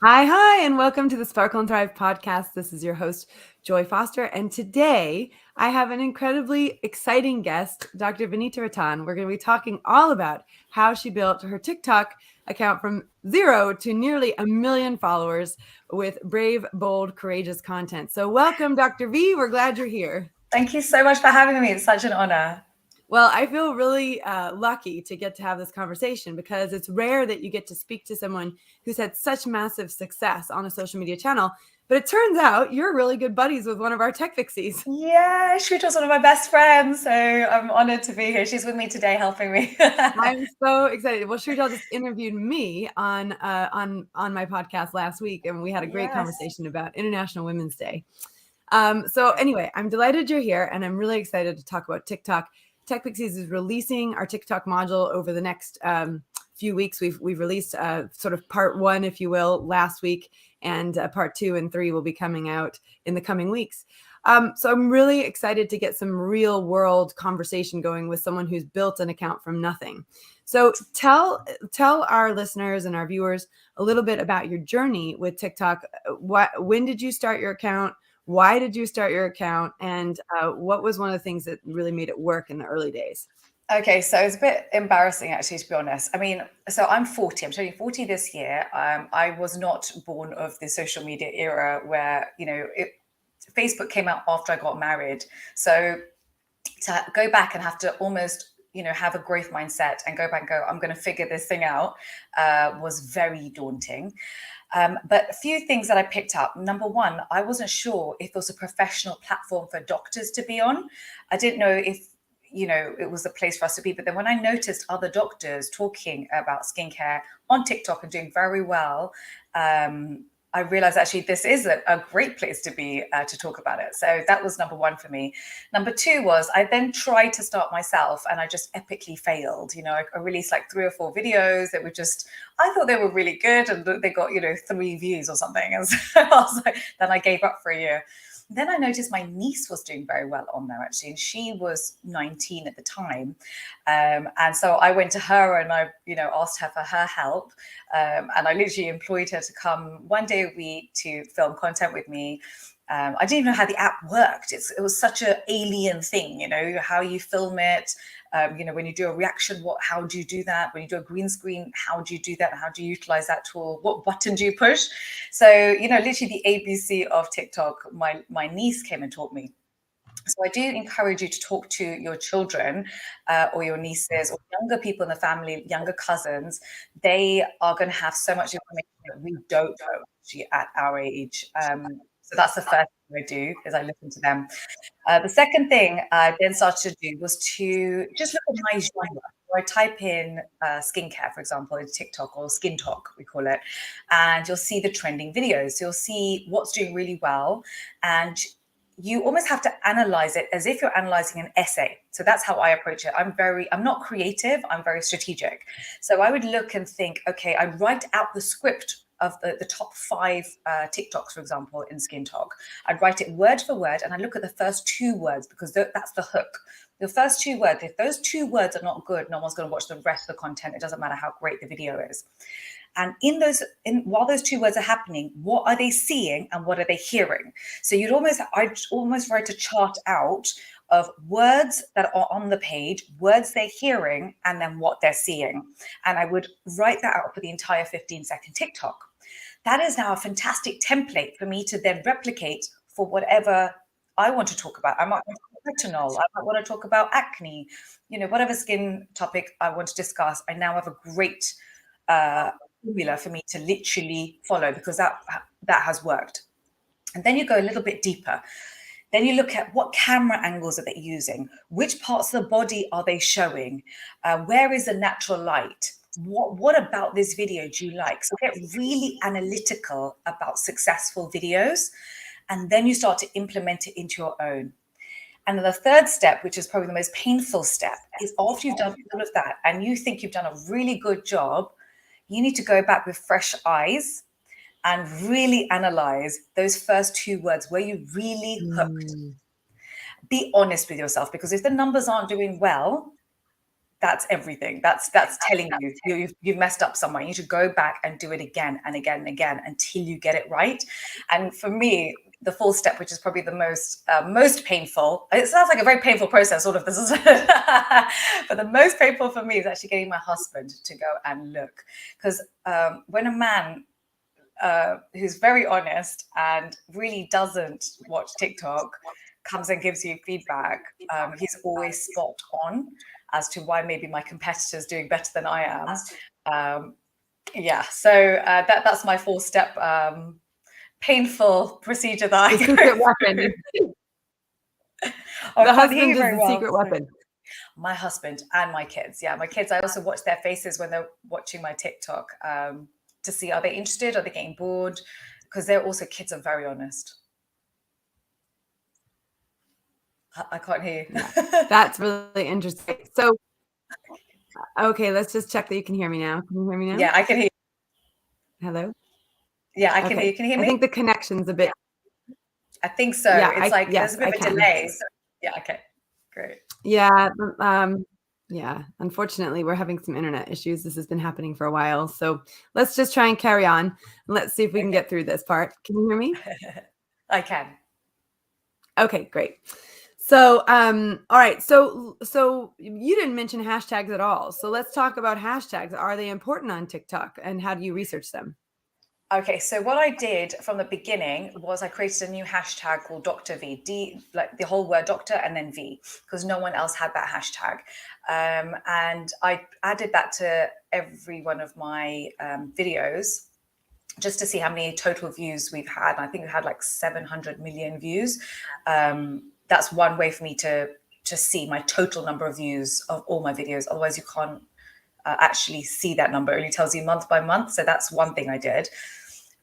Hi, and welcome to the Sparkle and Thrive podcast. This is your host, Joy Foster. And today I have an incredibly exciting guest, Dr. Vinita Rattan. We're going to be talking all about how she built her TikTok account from 0 to nearly 1 million followers with brave, bold, courageous content. So welcome, Dr. V. We're glad you're here. Thank you so much for having me. It's such an honor. Well, I feel really lucky to get to have this conversation because it's rare that you get to speak to someone who's had such massive success on a social media channel. But it turns out you're really good buddies with one of our tech fixies. Yeah, Shrita's one of my best friends, so I'm honored to be here. She's with me today, helping me. I'm so excited. Well, Shrita just interviewed me on my podcast last week, and we had a great conversation about International Women's Day. So anyway, I'm delighted you're here, and I'm really excited to talk about TikTok. Tech Pixies is releasing our TikTok module over the next few weeks. We've released sort of part 1, if you will, last week, and part 2 and 3 will be coming out in the coming weeks. So I'm really excited to get some real world conversation going with someone who's built an account from nothing. So tell our listeners and our viewers a little bit about your journey with TikTok. When did you start your account? Why did you start your account? And what was one of the things that really made it work in the early days? Okay, so it's a bit embarrassing, actually, to be honest. I mean, so I'm 40. I'm turning 40 this year. I was not born of the social media era where, Facebook came out after I got married. So to go back and have to almost have a growth mindset and go back and go, I'm going to figure this thing out, was very daunting. But a few things that I picked up. Number one, I wasn't sure if it was a professional platform for doctors to be on. I didn't know if it was a place for us to be. But then when I noticed other doctors talking about skincare on TikTok and doing very well, I realized actually this is a great place to be to talk about it. So that was number one for me. Number two was I then tried to start myself and I just epically failed. I released like 3 or 4 videos that were just, I thought they were really good and they got, 3 views or something. And so I was like, then I gave up for a year. Then I noticed my niece was doing very well on there, actually, and she was 19 at the time. And so I went to her and I, asked her for her help. And I literally employed her to come one day a week to film content with me. I didn't even know how the app worked. It was such an alien thing, how you film it. When you do a reaction, how do you do that? When you do a green screen, how do you do that? How do you utilize that tool? What button do you push? So, literally the ABC of TikTok, my niece came and taught me. So I do encourage you to talk to your children or your nieces or younger people in the family, younger cousins. They are going to have so much information that we don't know actually at our age. So that's the first thing I do is I listen to them. The second thing I then started to do was to just look at my genre. So I type in skincare, for example, in TikTok or Skin Talk, we call it, and you'll see the trending videos. So you'll see what's doing really well, and you almost have to analyze it as if you're analyzing an essay. So that's how I approach it. I'm not creative, I'm very strategic. So I would look and think, okay, I write out the script of the top 5 TikToks, for example, in Skin Talk. I'd write it word for word and I look at the first 2 words because that's the hook. The first 2 words, if those 2 words are not good, no one's going to watch the rest of the content. It doesn't matter how great the video is. And while those 2 words are happening, what are they seeing and what are they hearing? So I'd almost write a chart out of words that are on the page, words they're hearing, and then what they're seeing. And I would write that out for the entire 15-second TikTok. That is now a fantastic template for me to then replicate for whatever I want to talk about. I might want to talk about retinol. I might want to talk about acne, whatever skin topic I want to discuss. I now have a great formula for me to literally follow because that has worked. And then you go a little bit deeper. Then you look at what camera angles are they using? Which parts of the body are they showing? Where is the natural light? What about this video do you like? So get really analytical about successful videos, and then you start to implement it into your own. And then the third step, which is probably the most painful step, is after you've done all of that and you think you've done a really good job, you need to go back with fresh eyes and really analyze those first 2 words where you really hooked. Be honest with yourself, because if the numbers aren't doing well, that's everything. That's telling you've messed up somewhere. You need to go back and do it again and again and again until you get it right. And for me, the fourth step, which is probably the most painful. It sounds like a very painful process, all of this, but the most painful for me is actually getting my husband to go and look, because when a man who's very honest and really doesn't watch TikTok comes and gives you feedback, he's always spot on as to why maybe my competitor's doing better than I am. So that's my 4-step painful procedure that I go secret weapon. The husband is the secret weapon. My husband and my kids. Yeah, my kids, I also watch their faces when they're watching my TikTok to see, are they interested? Are they getting bored? Because they're also, kids are very honest. I can't hear you. That's really interesting. So, okay, let's just check that you can hear me now. Can you hear me now? Yeah, I can hear you. Hello? Yeah, I can hear you. Can you hear me? I think the connection's a bit. I think so. Yeah, there's a bit of a delay. So, yeah, okay, great. Yeah, unfortunately, we're having some internet issues. This has been happening for a while. So let's just try and carry on. And let's see if we can get through this part. Can you hear me? I can. Okay, great. So, all right. So you didn't mention hashtags at all. So let's talk about hashtags. Are they important on TikTok, and how do you research them? Okay, so what I did from the beginning was I created a new hashtag called Dr. V, like the whole word doctor and then V, because no one else had that hashtag. And I added that to every one of my videos just to see how many total views we've had. And I think we had like 700 million views. That's one way for me to see my total number of views of all my videos. Otherwise, you can't actually see that number. It only tells you month by month. So that's one thing I did.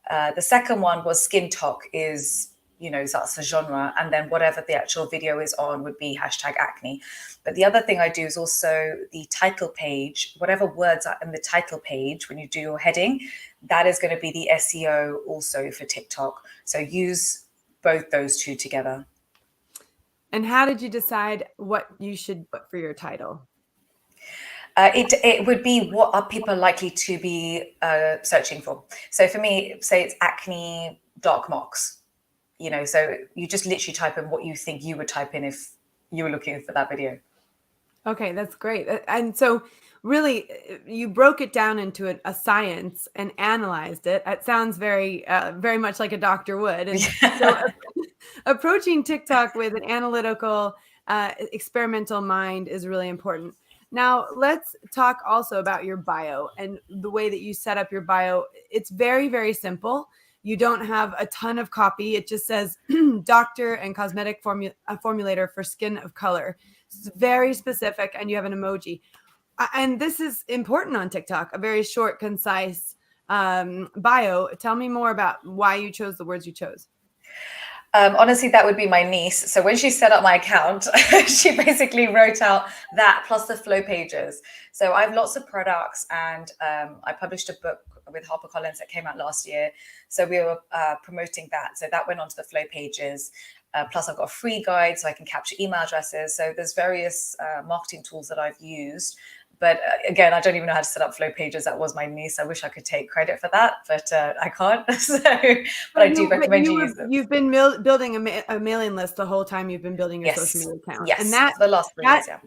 The second one was Skin Talk, is, that's a genre. And then whatever the actual video is on would be hashtag acne. But the other thing I do is also the title page, whatever words are in the title page, when you do your heading, that is going to be the SEO also for TikTok. So use both those two together. And how did you decide what you should put for your title? It would be, what are people likely to be searching for? So for me, say it's acne dark mocks, so you just literally type in what you think you would type in if you were looking for that video. Okay, that's great. And so really, you broke it down into a science and analyzed it. It sounds very much like a doctor would. And so approaching TikTok with an analytical, experimental mind is really important. Now, let's talk also about your bio and the way that you set up your bio. It's very, very simple. You don't have a ton of copy. It just says doctor and cosmetic formulator for skin of color. It's very specific, and you have an emoji. And this is important on TikTok, a very short, concise bio. Tell me more about why you chose the words you chose. Honestly, that would be my niece. So when she set up my account, she basically wrote out that plus the flow pages. So I have lots of products, and I published a book with HarperCollins that came out last year. So we were promoting that. So that went onto the flow pages. Plus I've got a free guide so I can capture email addresses. So there's various marketing tools that I've used. But again, I don't even know how to set up flow pages. That was my niece. I wish I could take credit for that, but I can't. But I do recommend you use them. You've been building a mailing list the whole time you've been building your social media account. Yes, and that the last 3 years, yeah.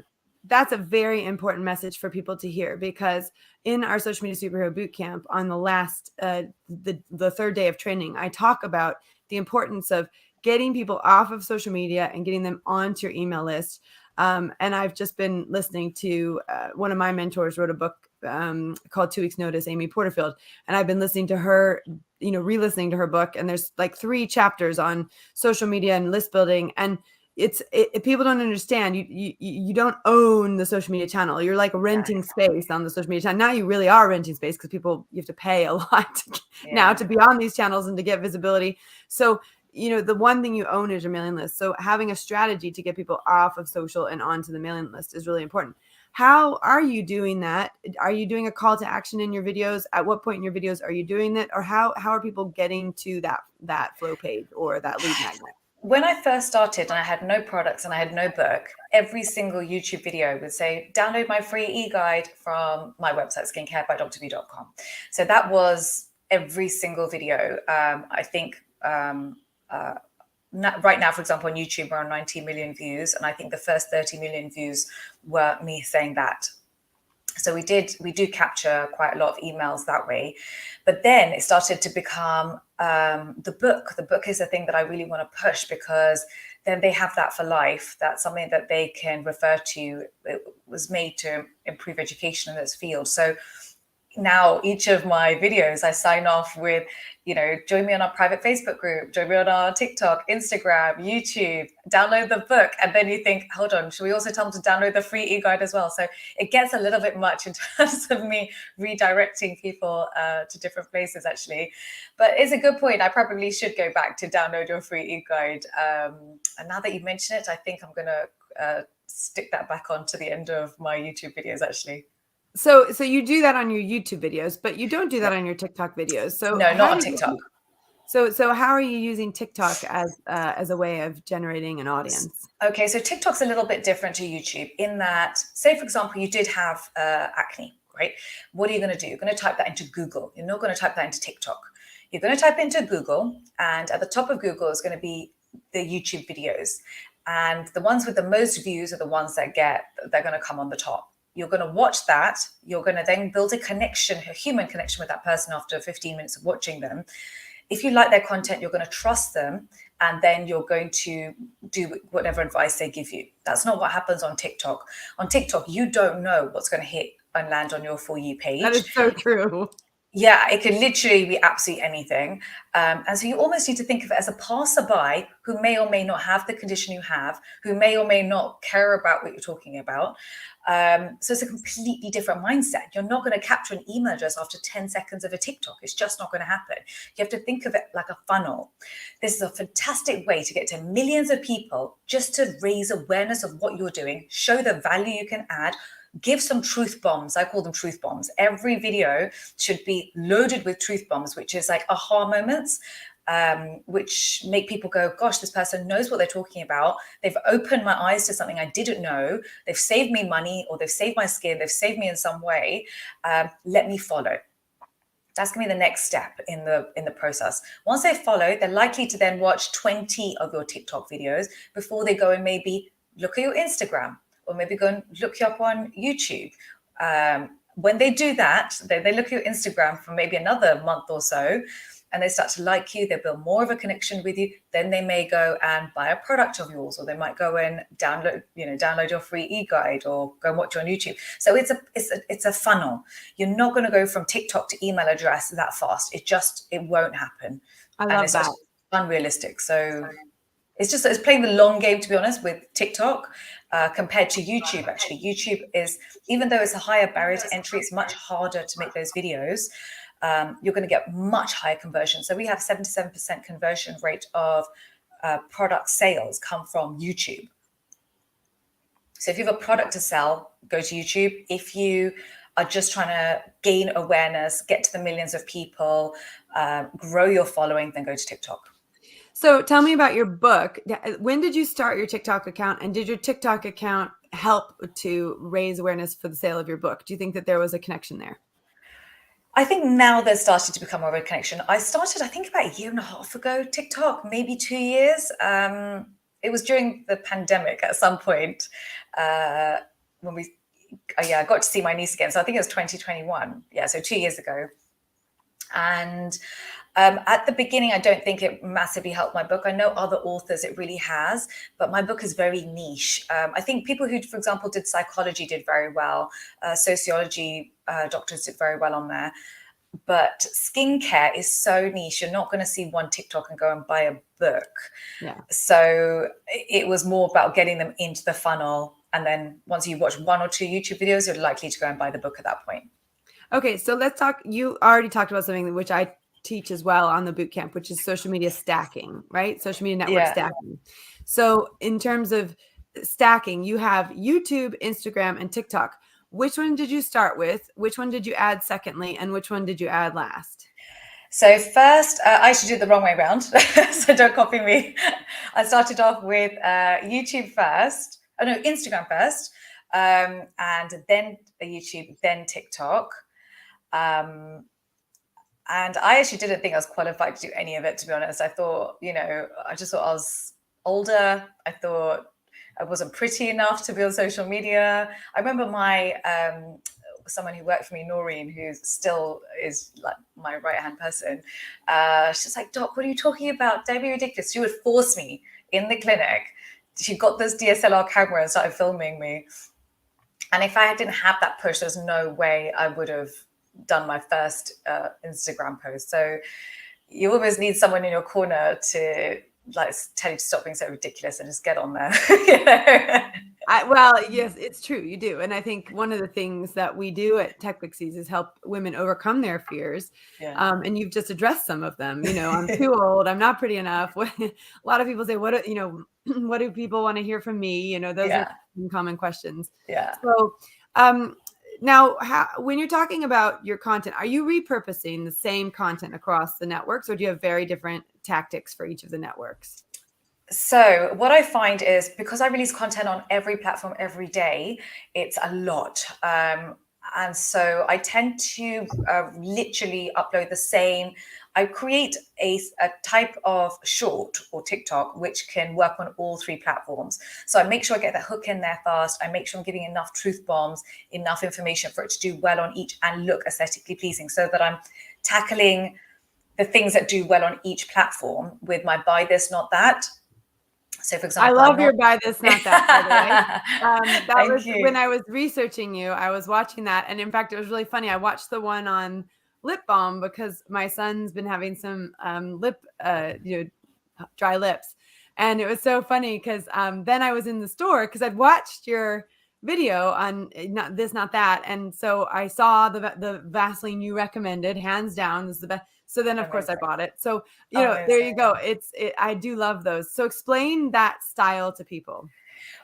That's a very important message for people to hear, because in our social media superhero bootcamp on the last, the third day of training, I talk about the importance of getting people off of social media and getting them onto your email list. And I've just been listening to one of my mentors wrote a book called 2 Weeks Notice, Amy Porterfield. And I've been listening to her, re-listening to her book. And there's like 3 chapters on social media and list building. And people don't understand. You don't own the social media channel. You're like renting space on the social media channel. Now you really are renting space, because you have to pay a lot now to be on these channels and to get visibility. So the one thing you own is your mailing list. So having a strategy to get people off of social and onto the mailing list is really important. How are you doing that? Are you doing a call to action in your videos? At what point in your videos are you doing that? Or how are people getting to that flow page or that lead magnet? when I first started and I had no products and I had no book, every single YouTube video would say, download my free e-guide from my website, skincarebydrv.com. So that was every single video. I think right now, for example, on YouTube, we're on 90 million views. And I think the first 30 million views were me saying that. So we do capture quite a lot of emails that way. But then it started to become the book. The book is the thing that I really want to push, because then they have that for life. That's something that they can refer to. It was made to improve education in this field. So now each of my videos, I sign off with, join me on our private Facebook group, join me on our TikTok, Instagram, YouTube, download the book. And then you think, hold on, should we also tell them to download the free e-guide as well? So it gets a little bit much in terms of me redirecting people to different places, actually. But it's a good point. I probably should go back to download your free e-guide. And now that you mention it, I think I'm going to stick that back on to the end of my YouTube videos, actually. So you do that on your YouTube videos, but you don't do that on your TikTok videos. So no, not on TikTok. So how are you using TikTok as a way of generating an audience? Okay, so TikTok's a little bit different to YouTube in that, say, for example, you did have acne, right? What are you going to do? You're going to type that into Google. You're not going to type that into TikTok. You're going to type into Google, and at the top of Google is going to be the YouTube videos. And the ones with the most views are the ones they're going to come on the top. You're going to watch that. You're going to then build a connection, a human connection with that person after 15 minutes of watching them. If you like their content, you're going to trust them, and then you're going to do whatever advice they give you. That's not what happens on TikTok. On TikTok, you don't know what's going to hit and land on your For You page. That is so true. Yeah, it could literally be absolutely anything. And so you almost need to think of it as a passerby who may or may not have the condition you have, who may or may not care about what you're talking about. So it's a completely different mindset. You're not going to capture an email address after 10 seconds of a TikTok. It's just not going to happen. You have to think of it like a funnel. This is a fantastic way to get to millions of people, just to raise awareness of what you're doing, show the value you can add, give some truth bombs. I call them truth bombs. Every video should be loaded with truth bombs, which is like aha moments, which make people go, gosh, this person knows what they're talking about. They've opened my eyes to something I didn't know. They've saved me money, or they've saved my skin. They've saved me in some way. Let me follow. That's going to be the next step in the process. Once they follow, they're likely to then watch 20 of your TikTok videos before they go and maybe look at your Instagram, or maybe go and look you up on YouTube. When they do that, they look at your Instagram for maybe another month or so, and they start to like you, they build more of a connection with you, then they may go and buy a product of yours, or they might go and download your free e-guide, or go and watch you on YouTube. So it's a funnel. You're not going to go from TikTok to email address that fast. It won't happen. I love it's that. Unrealistic. So it's playing the long game, to be honest, with TikTok compared to YouTube. Actually, YouTube is, even though it's a higher barrier to entry, it's much harder to make those videos. You're going to get much higher conversion. So we have 77% conversion rate of product sales come from YouTube. So if you have a product to sell, go to YouTube. If you are just trying to gain awareness, get to the millions of people, grow your following, then go to TikTok. So tell me about your book. When did you start your TikTok account, and did your TikTok account help to raise awareness for the sale of your book? Do you think that there was a connection there? I think now there's started to become more of a connection. I started, I think, about a year and a half ago, TikTok, maybe 2 years. It was during the pandemic at some point when I got to see my niece again. So I think it was 2021. Yeah, so 2 years ago. And at the beginning, I don't think it massively helped my book. I know other authors it really has, but my book is very niche. I think people who, for example, did psychology did very well. Sociology doctors did very well on there. But skincare is so niche. You're not going to see one TikTok and go and buy a book. Yeah. So it was more about getting them into the funnel. And then once you watch 1 or 2 YouTube videos, you're likely to go and buy the book at that point. Okay, so let's talk. You already talked about something which I teach as well on the bootcamp, which is social media stacking, right? Social media network stacking. So in terms of stacking, you have YouTube, Instagram, and TikTok. Which one did you start with? Which one did you add secondly? And which one did you add last? So first, I should do it the wrong way around, so don't copy me. I started off with YouTube first. Oh no, Instagram first, and then YouTube, then TikTok. Um, and I actually didn't think I was qualified to do any of it, to be honest. I thought, I just thought I was older. I thought I wasn't pretty enough to be on social media. I remember my someone who worked for me, Noreen, who still is like my right-hand person. She's like, Doc, what are you talking about? Don't be ridiculous. She would force me in the clinic. She got this DSLR camera and started filming me. And if I didn't have that push, there's no way I would have done my first Instagram post. So you always need someone in your corner to like tell you to stop being so ridiculous and just get on there. Well, yes, it's true. You do. And I think one of the things that we do at Tech Pixies is help women overcome their fears. Yeah. And you've just addressed some of them. I'm too old. I'm not pretty enough. A lot of people say, what do people want to hear from me? Those are common questions. Yeah. So now, when you're talking about your content, are you repurposing the same content across the networks, or do you have very different tactics for each of the networks? So what I find is, because I release content on every platform every day, it's a lot. And so I tend to literally upload the same. I create a type of short or TikTok which can work on all three platforms. So I make sure I get the hook in there fast. I make sure I'm giving enough truth bombs, enough information for it to do well on each and look aesthetically pleasing, so that I'm tackling the things that do well on each platform with my buy this, not that. So, for example, I love your buy this, not that, by the way. That was when I was researching you, I was watching that. And in fact, it was really funny. I watched the one on lip balm because my son's been having some dry lips. And it was so funny because then I was in the store because I'd watched your video on not this, not that. And so I saw the Vaseline you recommended, hands down, is the best. So then, of course, I bought it. So, there you go. I do love those. So explain that style to people.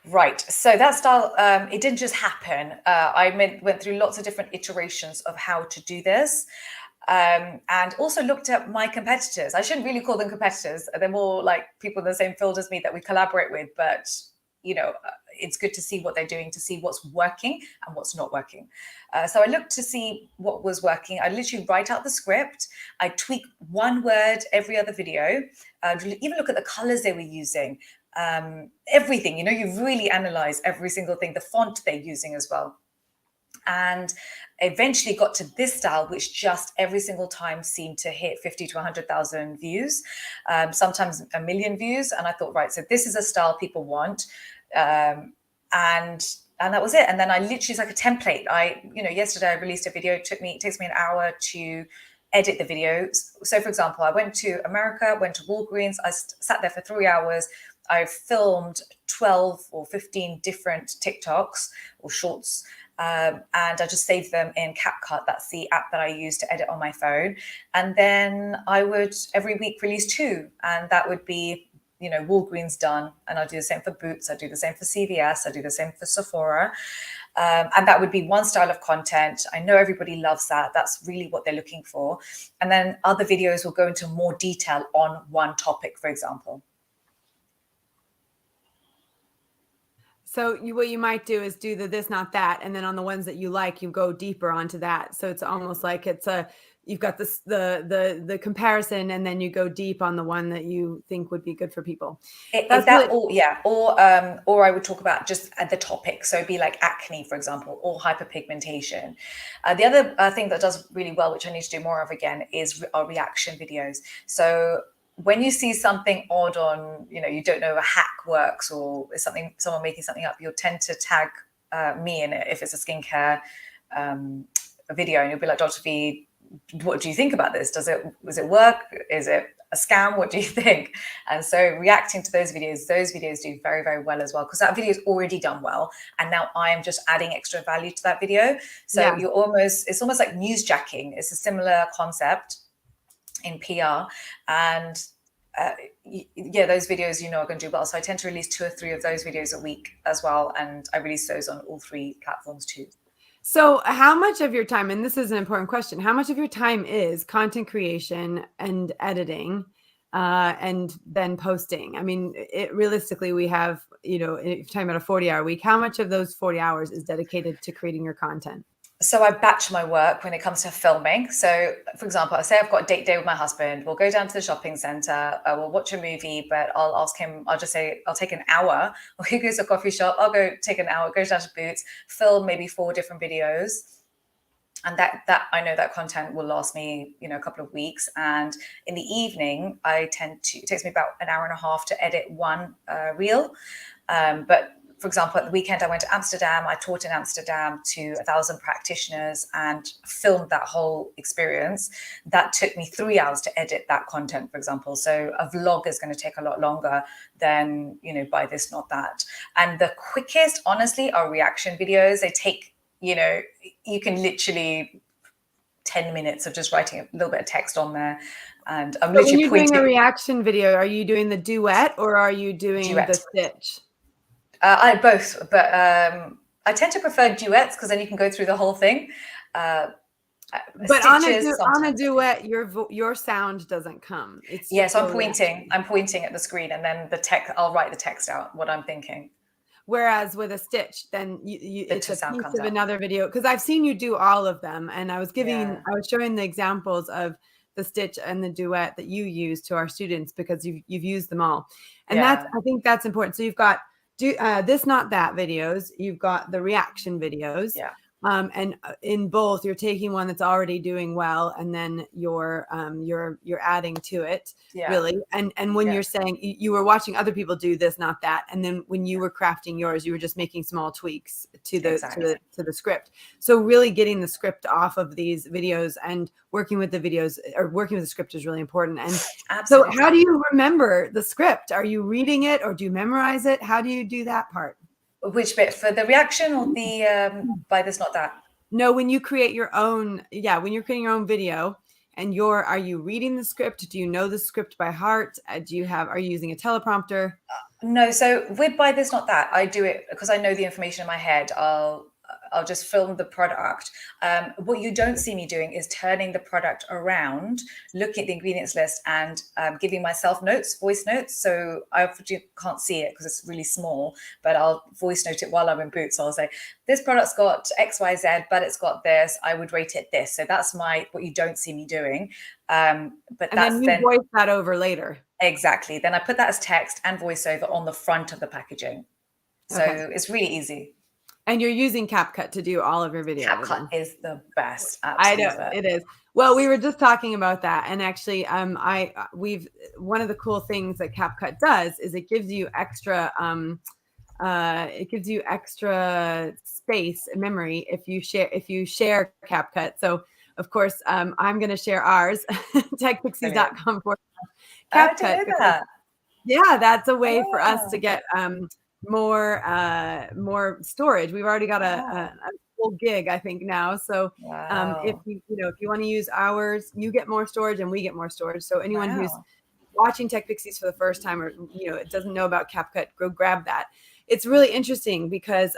Right. So that style, it didn't just happen. I went through lots of different iterations of how to do this. And also looked at my competitors. I shouldn't really call them competitors. They're more like people in the same field as me that we collaborate with. But, it's good to see what they're doing, to see what's working and what's not working. So I looked to see what was working. I literally write out the script. I tweak one word every other video. Even look at the colors they were using. Everything, you really analyze every single thing, the font they're using as well. And eventually got to this style, which just every single time seemed to hit 50 to 100,000 views, sometimes 1 million views. And I thought, right, so this is a style people want. And that was it. And then I literally, it's like a template. Yesterday I released a video. It takes me an hour to edit the video. So for example, I went to America, went to Walgreens. I sat there for 3 hours. I filmed 12 or 15 different TikToks or shorts. And I just saved them in CapCut. That's the app that I use to edit on my phone. And then I would every week release 2. And that would be, Walgreens done. And I do the same for Boots. I do the same for CVS. I do the same for Sephora. And that would be one style of content. I know everybody loves that. That's really what they're looking for. And then other videos will go into more detail on one topic, for example. So what you might do is do the this, not that. And then on the ones that you like, you go deeper onto that. So it's almost like you've got this, the comparison, and then you go deep on the one that you think would be good for people. Or I would talk about just the topic. So it'd be like acne, for example, or hyperpigmentation. The other thing that does really well, which I need to do more of again, is our reaction videos. So when you see something odd on, you don't know a hack works, or is someone making something up, you'll tend to tag me in it if it's a skincare video, and you'll be like, Dr. V, what do you think about this? Does it work? Is it a scam? What do you think? And so reacting to those videos do very, very well as well, because that video is already done well. And now I am just adding extra value to that video. So it's almost like newsjacking. It's a similar concept in PR. And those videos, are going to do well. So I tend to release 2 or 3 of those videos a week as well. And I release those on all 3 platforms too. So how much of your time, and this is an important question, how much of your time is content creation and editing and then posting? I mean, realistically, we have, if you're talking about a 40-hour week, how much of those 40 hours is dedicated to creating your content? So I batch my work when it comes to filming. So, for example, I say I've got a date day with my husband. We'll go down to the shopping center. We'll watch a movie, but I'll ask him. I'll just say I'll take an hour. Or he goes to a coffee shop. I'll go take an hour. Goes down to Boots, film maybe 4 different videos, and that I know that content will last me, a couple of weeks. And in the evening, it takes me about an hour and a half to edit one reel, but for example, at the weekend, I went to Amsterdam. I taught in Amsterdam to 1,000 practitioners and filmed that whole experience. That took me 3 hours to edit that content, for example. So a vlog is going to take a lot longer than, Buy This, Not That. And the quickest, honestly, are reaction videos. They take, you can literally 10 minutes of just writing a little bit of text on there. And I'm literally when you're doing a reaction video, are you doing the duet or are you doing the stitch? I both, but I tend to prefer duets because then you can go through the whole thing. But on a duet, your sound doesn't come. So I'm pointing at the screen, and then the text. I'll write the text out what I'm thinking. Whereas with a stitch, then it's a piece of another video. Because I've seen you do all of them, and I was showing the examples of the stitch and the duet that you use to our students because you've used them all, and I think that's important. So you've got this, not that videos. You've got the reaction videos. Yeah. And in both, you're taking one that's already doing well, and then you're adding to it, really. And when you're saying you were watching other people do this, not that, and then when you were crafting yours, you were just making small tweaks to the script. So really getting the script off of these videos and working with the videos or working with the script is really important. And so, how do you remember the script? Are you reading it or do you memorize it? How do you do that part? Which bit, for the reaction or the Buy This, Not That? No, when you create your own, when you're creating your own video and are you reading the script? Do you know the script by heart? Are you using a teleprompter? No. So with Buy This, Not That, I do it because I know the information in my head. I'll just film the product. What you don't see me doing is turning the product around, looking at the ingredients list and giving myself voice notes. So I can't see it because it's really small, but I'll voice note it while I'm in Boots. So I'll say, this product's got X, Y, Z, but it's got this. I would rate it this. So that's what you don't see me doing. But then you voice that over later. Exactly. Then I put that as text and voiceover on the front of the packaging. So it's really easy. And you're using CapCut to do all of your videos. CapCut is the best. Absolutely. I know it is. Well, we were just talking about that, and actually, one of the cool things that CapCut does is it gives you extra space and memory if you share CapCut. So, of course, I'm going to share ours, techpixies.com for CapCut. That's a way for us to get more storage. We've already got a full gig, I think, now. So if you want to use ours, you get more storage and we get more storage. So anyone who's watching Tech Pixies for the first time or doesn't know about CapCut, go grab that. It's really interesting because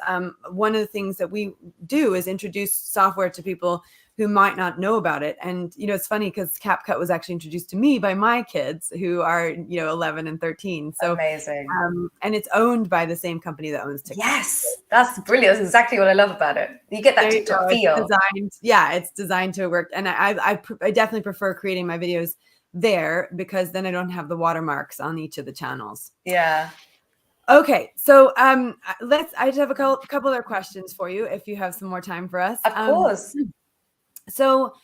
one of the things that we do is introduce software to people who might not know about it. And, it's funny because CapCut was actually introduced to me by my kids who are, 11 and 13. So amazing. And it's owned by the same company that owns TikTok. Yes, that's brilliant. That's exactly what I love about it. You get that TikTok feel. It's designed to work. And I definitely prefer creating my videos there because then I don't have the watermarks on each of the channels. Yeah. Okay, so I just have a couple other questions for you if you have some more time for us. Of course. So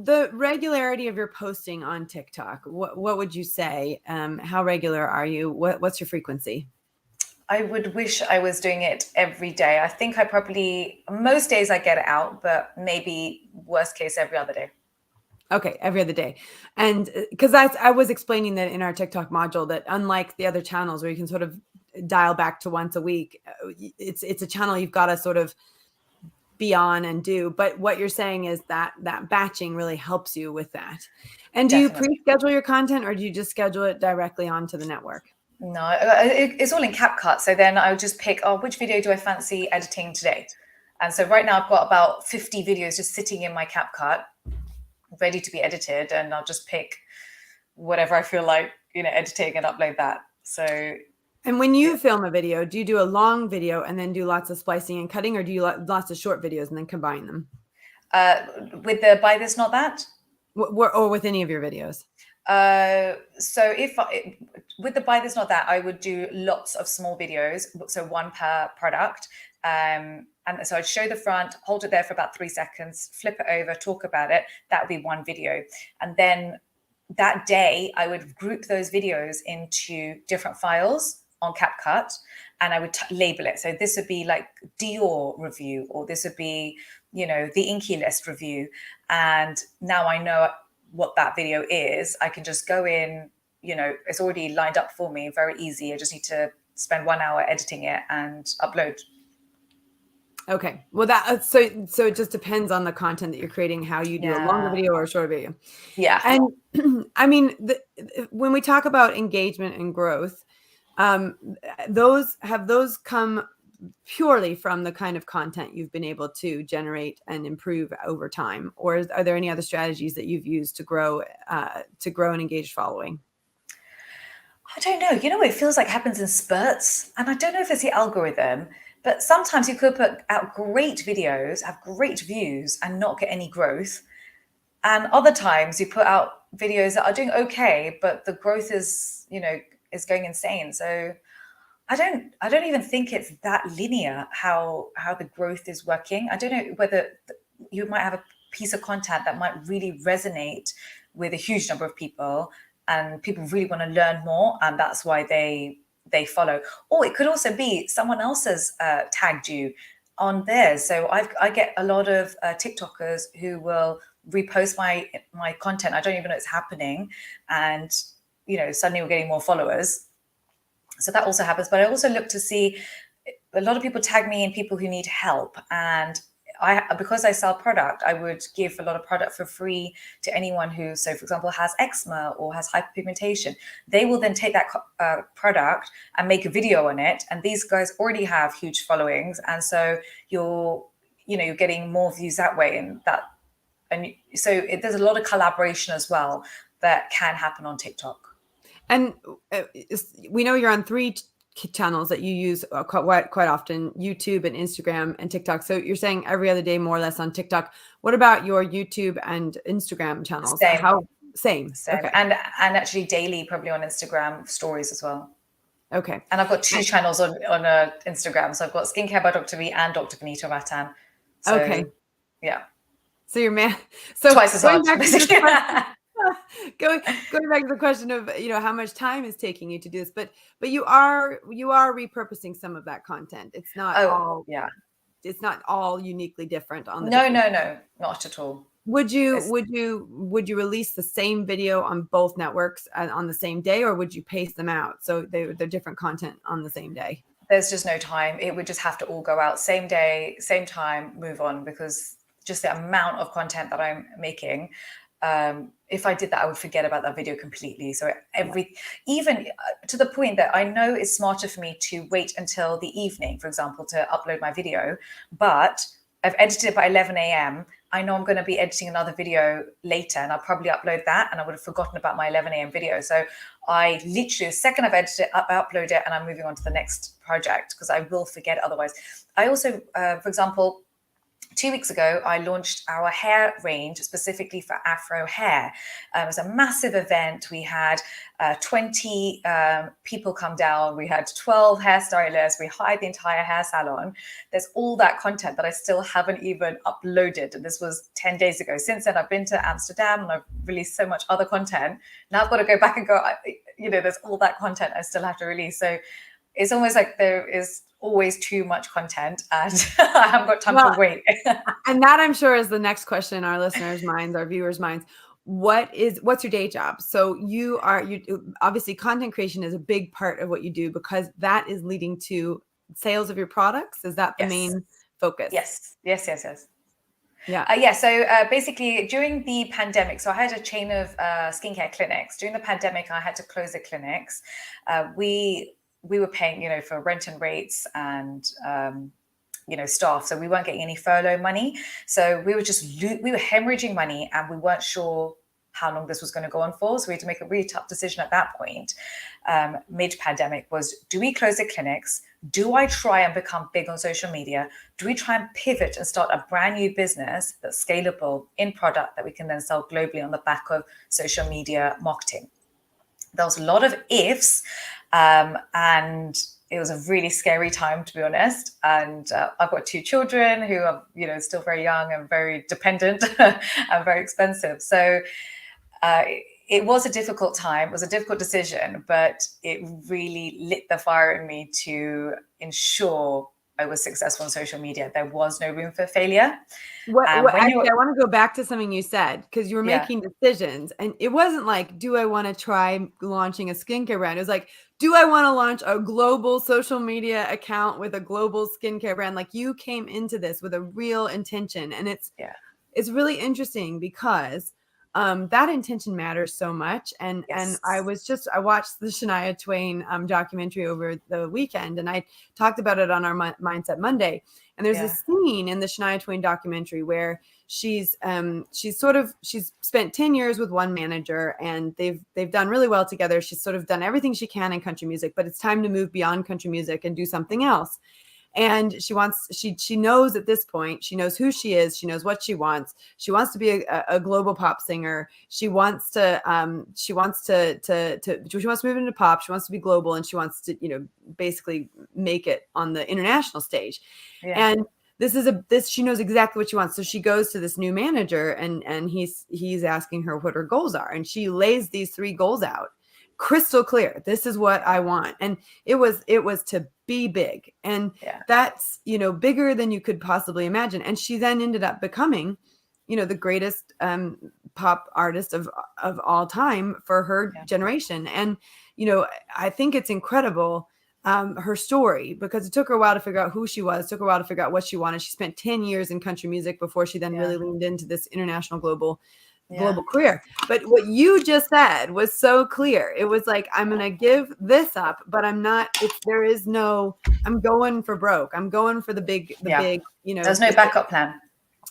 the regularity of your posting on TikTok, what would you say? How regular are you? What's your frequency? I would wish I was doing it every day. I think most days I get it out, but maybe worst case every other day. Okay, every other day. And because I was explaining that in our TikTok module that unlike the other channels where you can sort of dial back to once a week, it's a channel you've got to sort of be on and do. But what you're saying is that batching really helps you with that. And do you pre-schedule your content or do you just schedule it directly onto the network? No, it's all in CapCut. So then I would just pick, which video do I fancy editing today? And so right now I've got about 50 videos just sitting in my CapCut, ready to be edited, and I'll just pick whatever I feel like, editing and upload that. So. And when you film a video, do you do a long video and then do lots of splicing and cutting, or do you lots of short videos and then combine them? With the Buy This Not That? Or with any of your videos? So with the Buy This Not That, I would do lots of small videos, so one per product. And so I'd show the front, hold it there for about 3 seconds, flip it over, talk about it. That would be one video. And then that day, I would group those videos into different files on CapCut, and I would label it. So this would be like Dior review, or this would be, the Inky List review. And now I know what that video is. I can just go in, it's already lined up for me, very easy. I just need to spend 1 hour editing it and upload. Okay. Well, so it just depends on the content that you're creating, how you do a longer video or a short video. Yeah. And I mean, when we talk about engagement and growth, those come purely from the kind of content you've been able to generate and improve over time, or are there any other strategies that you've used to grow an engaged following? I don't know. It feels like happens in spurts, and I don't know if it's the algorithm, but sometimes you could put out great videos, have great views, and not get any growth. And other times you put out videos that are doing okay, but the growth is going insane. So I don't even think it's that linear how the growth is working. I don't know whether you might have a piece of content that might really resonate with a huge number of people, and people really want to learn more, and that's why they follow. Or it could also be someone else has tagged you on theirs. So I get a lot of TikTokers who will repost my content. I don't even know it's happening, and suddenly we're getting more followers. So that also happens. But I also look to see, a lot of people tag me in people who need help, and because I sell product, I would give a lot of product for free to anyone who, so for example, has eczema or has hyperpigmentation. They will then take that product and make a video on it. And these guys already have huge followings. And so you're getting more views that way. And so there's a lot of collaboration as well that can happen on TikTok. And we know you're on 3 channels that you use quite often: YouTube and Instagram and TikTok. So you're saying every other day, more or less, on TikTok. What about your YouTube and Instagram channels? Same. Okay. And actually daily, probably on Instagram stories as well. Okay. And I've got 2 channels on Instagram. So I've got Skincare by Dr. V and Dr. Benita Rattan. So, okay. Yeah. So you're twice as hard. Going back to the question of how much time is taking you to do this, but you are repurposing some of that content. It's not it's not all uniquely different on the no, not at all. Would you release the same video on both networks on the same day, or would you pace them out so they're different content on the same day? There's just no time. It would just have to all go out same day, same time, move on, because just the amount of content that I'm making. If I did that, I would forget about that video completely. So even to the point that I know it's smarter for me to wait until the evening, for example, to upload my video, but I've edited it by 11 a.m. I know I'm going to be editing another video later, and I'll probably upload that, and I would have forgotten about my 11 a.m. video. So I literally, the second I've edited it, I upload it, and I'm moving on to the next project, because I will forget otherwise. I also, for example, 2 weeks ago, I launched our hair range specifically for Afro hair. It was a massive event. We had 20 people come down. We had 12 hairstylists. We hired the entire hair salon. There's all that content that I still haven't even uploaded. And this was 10 days ago. Since then, I've been to Amsterdam and I've released so much other content. Now I've got to go back and go, there's all that content I still have to release. So it's almost like there is always too much content, and I haven't got time to wait. And that, I'm sure, is the next question in our listeners' minds, our viewers' minds. What's your day job? So you obviously, content creation is a big part of what you do, because that is leading to sales of your products. Is that the main focus? Yes. Yeah. So basically, during the pandemic, so I had a chain of skincare clinics. During the pandemic, I had to close the clinics. We were paying, for rent and rates, and staff, so we weren't getting any furlough money. So we were hemorrhaging money, and we weren't sure how long this was going to go on for. So we had to make a really tough decision at that point, mid-pandemic, was, do we close the clinics? Do I try and become big on social media? Do we try and pivot and start a brand new business that's scalable in product that we can then sell globally on the back of social media marketing? There was a lot of ifs, and it was a really scary time, to be honest. And I've got 2 children who are, still very young and very dependent and very expensive. So it was a difficult time. It was a difficult decision, but it really lit the fire in me to ensure I was successful on social media. There was no room for failure. Actually, I want to go back to something you said, because you were making decisions, and it wasn't like, do I want to try launching a skincare brand? It was like, do I want to launch a global social media account with a global skincare brand? Like, you came into this with a real intention, and it's really interesting because that intention matters so much. And I watched the Shania Twain documentary over the weekend, and I talked about it on our Mindset Monday. And there's this scene in the Shania Twain documentary where she's spent 10 years with one manager, and they've done really well together. She's sort of done everything she can in country music, but it's time to move beyond country music and do something else. And she knows at this point, she knows who she is. She knows what she wants. She wants to be a global pop singer. She wants to move into pop. She wants to be global, and she wants to, basically make it on the international stage. Yeah. And she knows exactly what she wants. So she goes to this new manager, and he's asking her what her goals are. And she lays these 3 goals out, crystal clear. This is what I want. And it was to be big. And that's, bigger than you could possibly imagine. And she then ended up becoming, the greatest pop artist of all time for her generation. And, I think it's incredible, her story, because it took her a while to figure out who she was, took her a while to figure out what she wanted. She spent 10 years in country music before she then really leaned into this international global career. But what you just said was so clear. It was like, I'm going to give this up, but I'm going for broke. I'm going for the big, there's no backup plan.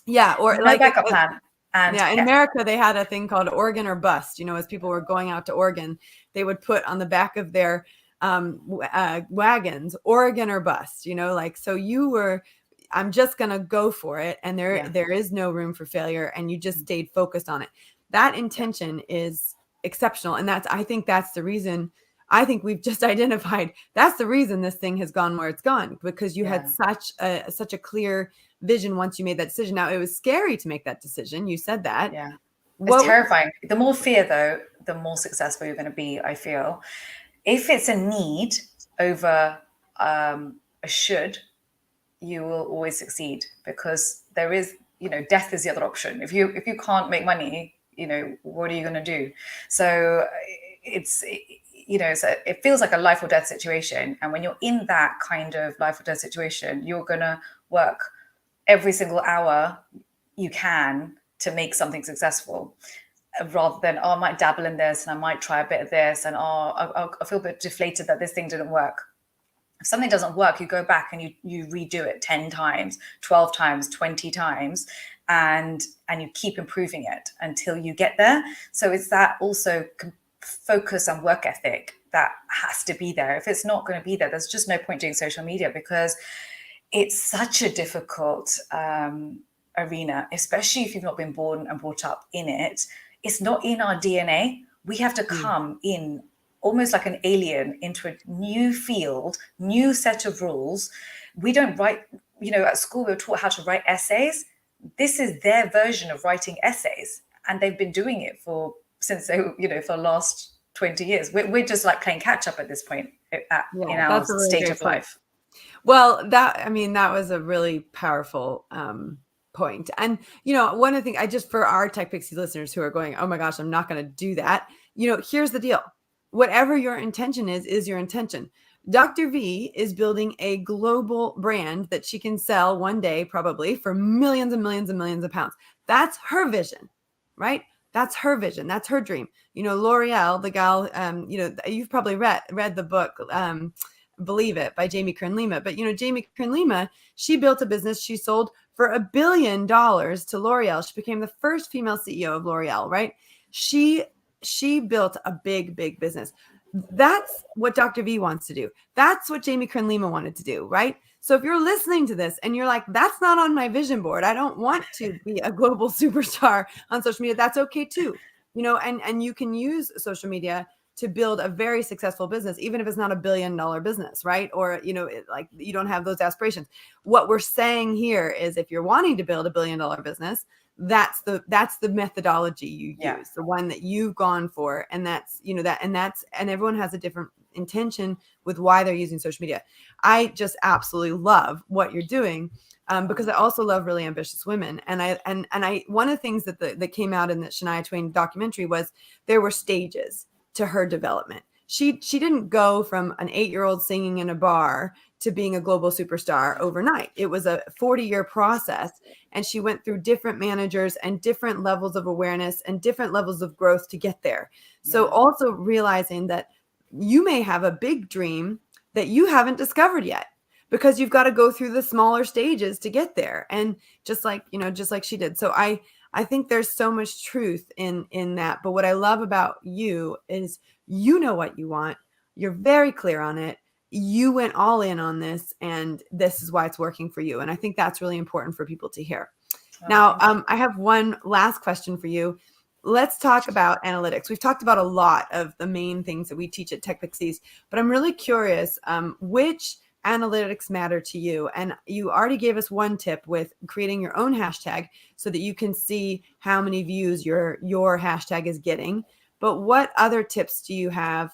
Yeah. Or no backup plan. And in America, they had a thing called Oregon or bust. As people were going out to Oregon, they would put on the back of their wagons, Oregon or bust, so I'm just going to go for it. And there is no room for failure. And you just stayed focused on it. That intention is exceptional. And I think that's the reason. I think we've just identified that's the reason this thing has gone where it's gone, because you had such a clear vision once you made that decision. Now, it was scary to make that decision. You said that. Yeah. It's terrifying. The more fear, though, the more successful you're going to be, I feel. If it's a need over a should, you will always succeed, because there is, death is the other option. If you can't make money, what are you going to do? So it feels like a life or death situation. And when you're in that kind of life or death situation, you're going to work every single hour you can to make something successsul, rather than, I might dabble in this, and I might try a bit of this, and I feel a bit deflated that this thing didn't work. If something doesn't work, you go back and you redo it 10 times, 12 times, 20 times, and you keep improving it until you get there. So it's that also focus and work ethic that has to be there. If it's not going to be there, there's just no point doing social media, because it's such a difficult arena, especially if you've not been born and brought up in it. It's not in our DNA. We have to come in almost like an alien into a new field, new set of rules. We don't write, at school we were taught how to write essays. This is their version of writing essays. And they've been doing it since for the last 20 years. We're just like playing catch up at this point in our stage of life. Well, that was a really powerful point. And, one of the things for our Tech Pixie listeners who are going, oh my gosh, I'm not going to do that. Here's the deal. Whatever your intention is your intention. Dr. V is building a global brand that she can sell one day, probably for millions and millions and millions of pounds. That's her vision, right? That's her vision. That's her dream. L'Oreal, the gal, you've probably read the book, believe it, by Jamie Kern Lima. But, you know, Jamie Kern Lima, she built a business. She sold for $1 billion to L'Oreal. She became the first female CEO of L'Oreal, right? She built a big, big business. That's what Dr. V wants to do. That's what Jamie Kern Lima wanted to do, right? So if you're listening to this and you're like, that's not on my vision board, I don't want to be a global superstar on social media, that's okay too. You know, and you can use social media to build a very successful business, even if it's not $1 billion business, right? Or, you know, like you don't have those aspirations. What we're saying here is if you're wanting to build $1 billion business, that's the methodology you use, the one that you've gone for. And that's, you know, and everyone has a different intention with why they're using social media. I just absolutely love what you're doing. Because I also love really ambitious women. And I one of the things that came out in the Shania Twain documentary was there were stages to her development. She didn't go from an 8-year-old singing in a bar to being a global superstar overnight. It was a 40-year process. And she went through different managers and different levels of awareness and different levels of growth to get there. So also realizing that you may have a big dream that you haven't discovered yet, because you've got to go through the smaller stages to get there. And just like she did. So I think there's so much truth in that. But what I love about you is you know what you want. You're very clear on it. You went all in on this, and this is why it's working for you. And I think that's really important for people to hear. Now, I have one last question for you. Let's talk about analytics. We've talked about a lot of the main things that we teach at Tech Pixies, but I'm really curious, which analytics matter to you? And you already gave us one tip with creating your own hashtag so that you can see how many views your hashtag is getting. But what other tips do you have?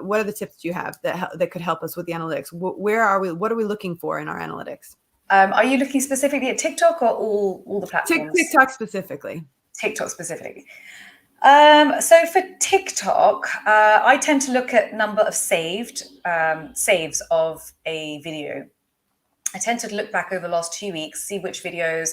What other tips do you have that could help us with the analytics? Where are we? What are we looking for in our analytics? Are you looking specifically at TikTok or all the platforms? TikTok specifically. TikTok specifically. So for TikTok, I tend to look at number of saves of a video. I tend to look back over the last 2 weeks, see which videos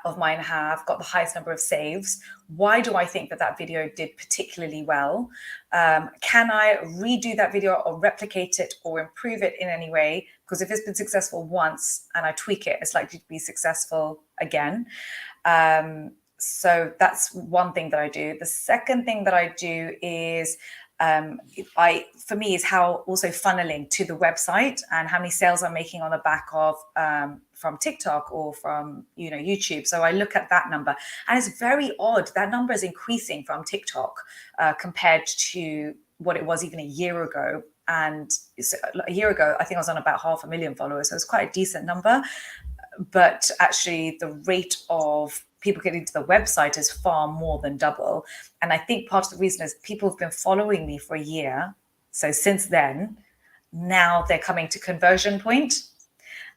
of mine have got the highest number of saves. Why do I think that video did particularly well? Can I redo that video or replicate it or improve it in any way? Because if it's been successful once and I tweak it, it's likely to be successful again. So that's one thing that I do. The second thing that I do is for me is how also funneling to the website and how many sales I'm making on the back of from TikTok or from YouTube. So I look at that number, and it's very odd. That number is increasing from TikTok compared to what it was even a year ago. And a year ago, I think I was on about 500,000 followers. So it's quite a decent number. But actually, the rate of people getting to the website is far more than double. And I think part of the reason is people have been following me for a year. So since then, now they're coming to conversion point.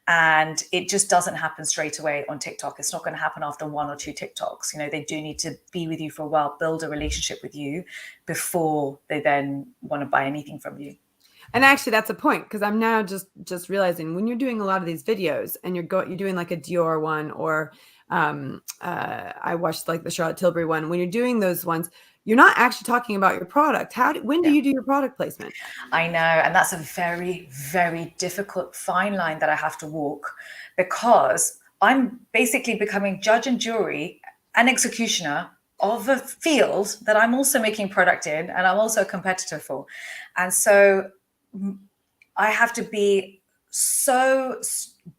And it just doesn't happen straight away on TikTok. It's not going to happen after 1 or 2 TikToks. They do need to be with you for a while, build a relationship with you before they then want to buy anything from you. And actually, that's a point, because I'm now just realizing when you're doing a lot of these videos and you're doing like a Dior one, or I watched like the Charlotte Tilbury one. When you're doing those ones, you're not actually talking about your product. When do you do your product placement? I know, and that's a very, very difficult fine line that I have to walk, because I'm basically becoming judge and jury and executioner of a field that I'm also making product in, and I'm also a competitor for. And so I have to be so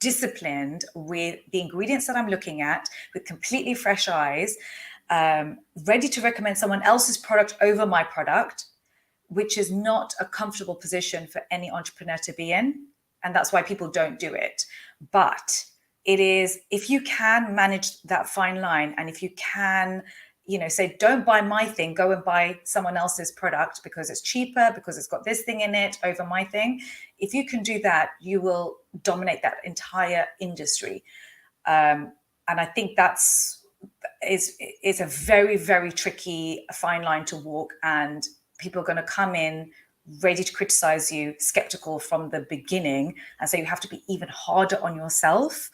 disciplined with the ingredients that I'm looking at, with completely fresh eyes, ready to recommend someone else's product over my product, which is not a comfortable position for any entrepreneur to be in. And that's why people don't do it. But it is, if you can manage that fine line, and if you can say, don't buy my thing, go and buy someone else's product because it's cheaper, because it's got this thing in it over my thing. If you can do that, you will dominate that entire industry. And I think it's a very, very tricky fine line to walk. And people are going to come in ready to criticize you, skeptical from the beginning. And so you have to be even harder on yourself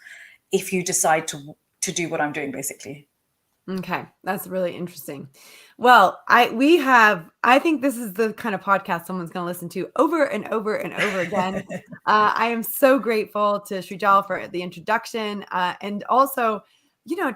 if you decide to do what I'm doing, basically. Okay, that's really interesting. Well, I think this is the kind of podcast someone's going to listen to over and over and over again. I am so grateful to Srijal for the introduction, and also,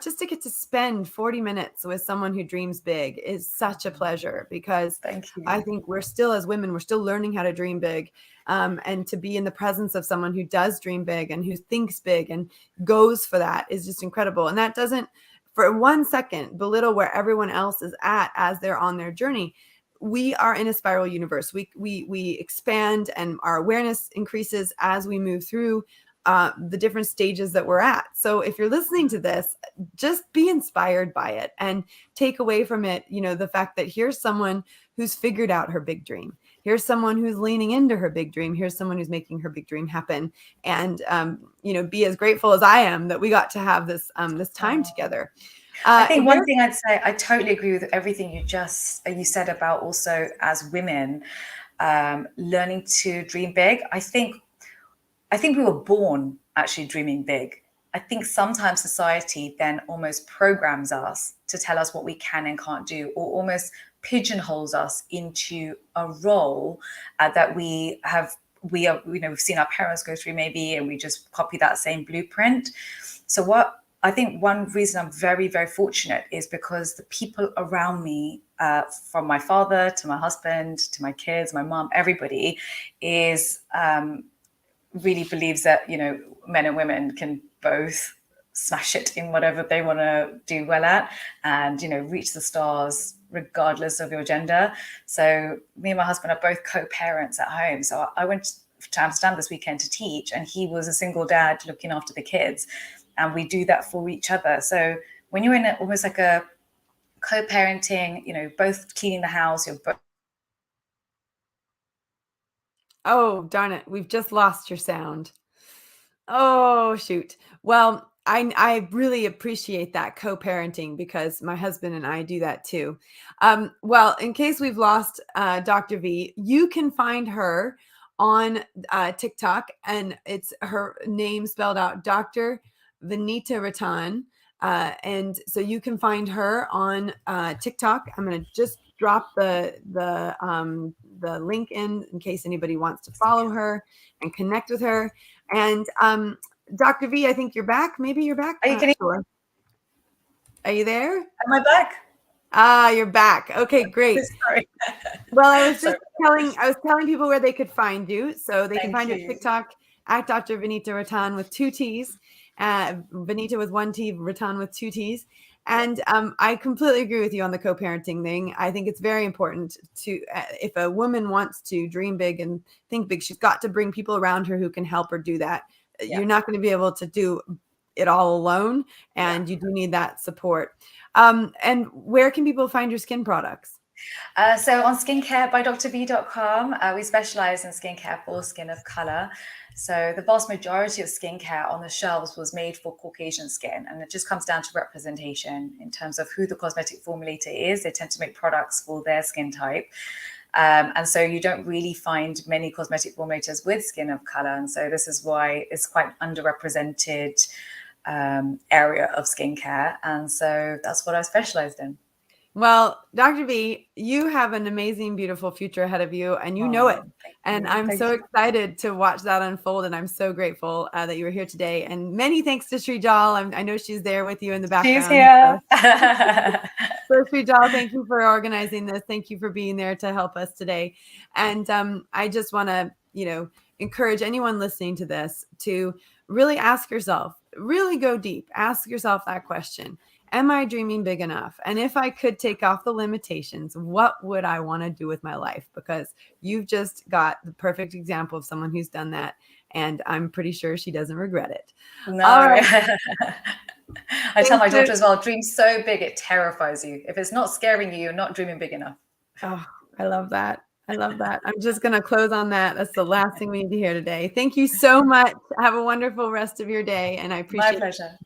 just to get to spend 40 minutes with someone who dreams big is such a pleasure, because Thank you. I think we're still, as women, we're still learning how to dream big, and to be in the presence of someone who does dream big and who thinks big and goes for that is just incredible. And that doesn't for 1 second belittle where everyone else is at as they're on their journey. We are in a spiral universe. We expand, and our awareness increases as we move through the different stages that we're at. So if you're listening to this, just be inspired by it and take away from it, the fact that here's someone who's figured out her big dream. Here's someone who's leaning into her big dream. Here's someone who's making her big dream happen. And, be as grateful as I am that we got to have this time together. I think one thing I'd say, I totally agree with everything you said about also as women, learning to dream big. I think we were born actually dreaming big. I think sometimes society then almost programs us to tell us what we can and can't do, or almost pigeonholes us into a role that we've seen our parents go through maybe, and we just copy that same blueprint. So I think one reason I'm very, very fortunate is because the people around me, from my father to my husband to my kids, my mom, everybody is really believes that, men and women can both smash it in whatever they want to do well at, and, reach the stars regardless of your gender. So me and my husband are both co-parents at home. So I went to Amsterdam this weekend to teach, and he was a single dad looking after the kids. And we do that for each other. So when you're in almost like a co-parenting, both cleaning the house, you're both. Oh, darn it. We've just lost your sound. Oh, shoot. Well, I really appreciate that co-parenting, because my husband and I do that too. Well, in case we've lost Dr. V, you can find her on TikTok, and it's her name spelled out, Dr. Vinita Rattan. And so you can find her on TikTok. I'm going to just drop the link in case anybody wants to follow her and connect with her. And Dr. V, I think you're back. Maybe you're back. Sure. Are you there? Am I back? You're back. Okay, great. Sorry. Well, I was telling people where they could find you. So they can find you at TikTok at Dr. Vinita Rattan with 2 T's. Vinita with 1 T, Rattan with 2 T's. And I completely agree with you on the co-parenting thing. I think it's very important to, if a woman wants to dream big and think big, she's got to bring people around her who can help her do that. Yeah. You're not going to be able to do it all alone, and you do need that support. And where can people find your skin products? So on skincarebydrv.com, we specialize in skincare for skin of color. So the vast majority of skincare on the shelves was made for Caucasian skin, and it just comes down to representation in terms of who the cosmetic formulator is. They tend to make products for their skin type. And so you don't really find many cosmetic formulators with skin of color. And so this is why it's quite underrepresented area of skincare. And so that's what I specialized in. Well, Dr. V, you have an amazing, beautiful future ahead of you, and you know it. And I'm so excited to watch that unfold. And I'm so grateful that you were here today. And many thanks to Srijal. I know she's there with you in the background. She's here. So Srijal, thank you for organizing this. Thank you for being there to help us today. And I just want to, encourage anyone listening to this to really ask yourself, really go deep, ask yourself that question. Am I dreaming big enough? And if I could take off the limitations, what would I want to do with my life? Because you've just got the perfect example of someone who's done that. And I'm pretty sure she doesn't regret it. No. All right. I tell my daughter as well, dream so big, it terrifies you. If it's not scaring you, you're not dreaming big enough. Oh, I love that. I love that. I'm just going to close on that. That's the last thing we need to hear today. Thank you so much. Have a wonderful rest of your day. And I appreciate My pleasure.